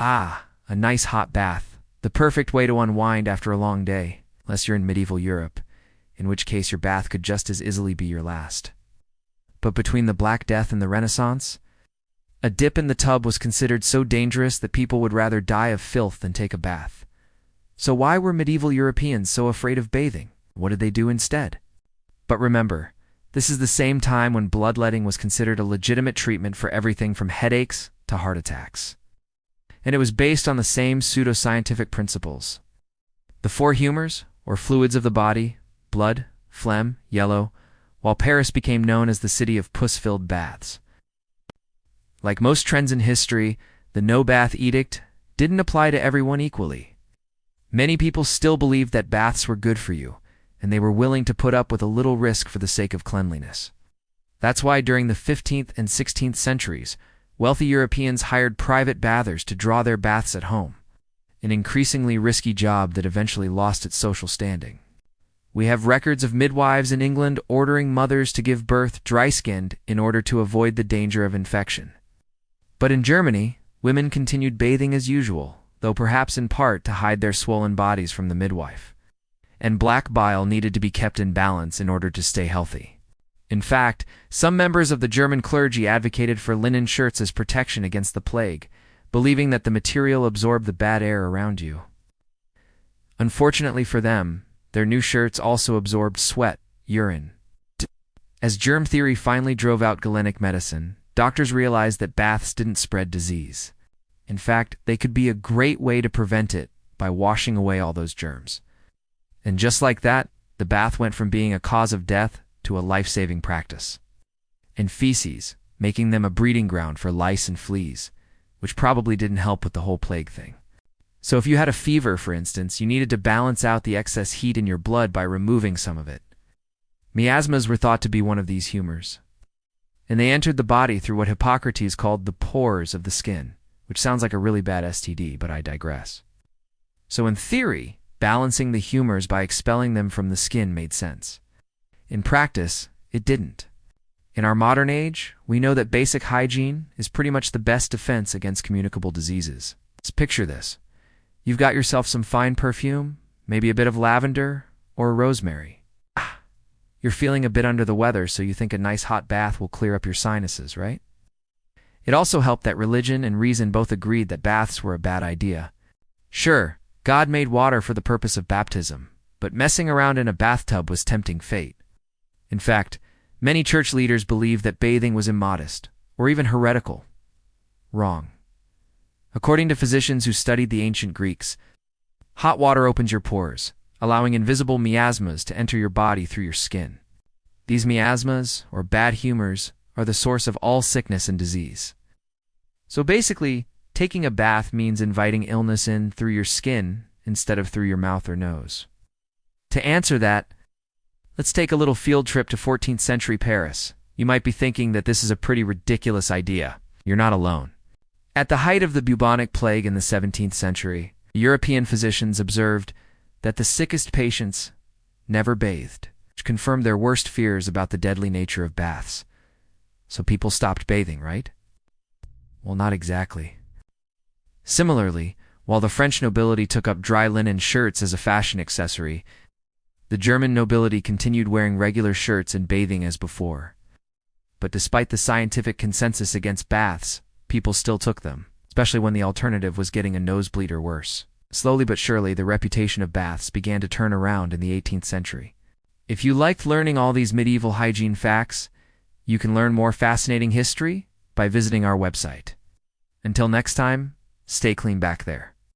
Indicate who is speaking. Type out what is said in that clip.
Speaker 1: Ah, a nice hot bath. The perfect way to unwind after a long day, unless you're in medieval Europe, in which case your bath could just as easily be your last. But between the Black Death and the Renaissance, a dip in the tub was considered so dangerous that people would rather die of filth than take a bath. So why were medieval Europeans so afraid of bathing? What did they do instead? But remember, this is the same time when bloodletting was considered a legitimate treatment for everything from headaches to heart attacks. And it was based on the same pseudoscientific principles. The four humors, or fluids of the body, blood, phlegm, yellow, while Paris became known as the city of puss-filled baths. Like most trends in history, the no-bath edict didn't apply to everyone equally. Many people still believed that baths were good for you, and they were willing to put up with a little risk for the sake of cleanliness. That's why during the 15th and 16th centuries, wealthy Europeans hired private bathers to draw their baths at home, an increasingly risky job that eventually lost its social standing. We have records of midwives in England ordering mothers to give birth dry-skinned in order to avoid the danger of infection. But in Germany, women continued bathing as usual, though perhaps in part to hide their swollen bodies from the midwife. And black bile needed to be kept in balance in order to stay healthy. In fact, some members of the German clergy advocated for linen shirts as protection against the plague, believing that the material absorbed the bad air around you. Unfortunately for them, their new shirts also absorbed sweat, urine. As germ theory finally drove out Galenic medicine, doctors realized that baths didn't spread disease. In fact, they could be a great way to prevent it by washing away all those germs. And just like that, the bath went from being a cause of death to a life-saving practice. And feces, making them a breeding ground for lice and fleas, which probably didn't help with the whole plague thing. So if you had a fever, for instance, you needed to balance out the excess heat in your blood by removing some of it. Miasmas were thought to be one of these humors. And they entered the body through what Hippocrates called the pores of the skin, which sounds like a really bad STD, but I digress. So in theory, balancing the humors by expelling them from the skin made sense. In practice, it didn't. In our modern age, we know that basic hygiene is pretty much the best defense against communicable diseases. Let's picture this. You've got yourself some fine perfume, maybe a bit of lavender or rosemary. You're feeling a bit under the weather, so you think a nice hot bath will clear up your sinuses, right? It also helped that religion and reason both agreed that baths were a bad idea. Sure, God made water for the purpose of baptism, but messing around in a bathtub was tempting fate. In fact, many church leaders believed that bathing was immodest, or even heretical. Wrong. According to physicians who studied the ancient Greeks, hot water opens your pores, allowing invisible miasmas to enter your body through your skin. These miasmas, or bad humors, are the source of all sickness and disease. So basically, taking a bath means inviting illness in through your skin instead of through your mouth or nose. To answer that, let's take a little field trip to 14th century Paris. You might be thinking that this is a pretty ridiculous idea. You're not alone. At the height of the bubonic plague in the 17th century, European physicians observed that the sickest patients never bathed, which confirmed their worst fears about the deadly nature of baths. So people stopped bathing, right? Well, not exactly. Similarly, while the French nobility took up dry linen shirts as a fashion accessory, the German nobility continued wearing regular shirts and bathing as before. But despite the scientific consensus against baths, people still took them, especially when the alternative was getting a nosebleed or worse. Slowly but surely, the reputation of baths began to turn around in the 18th century. If you liked learning all these medieval hygiene facts, you can learn more fascinating history by visiting our website. Until next time, stay clean back there.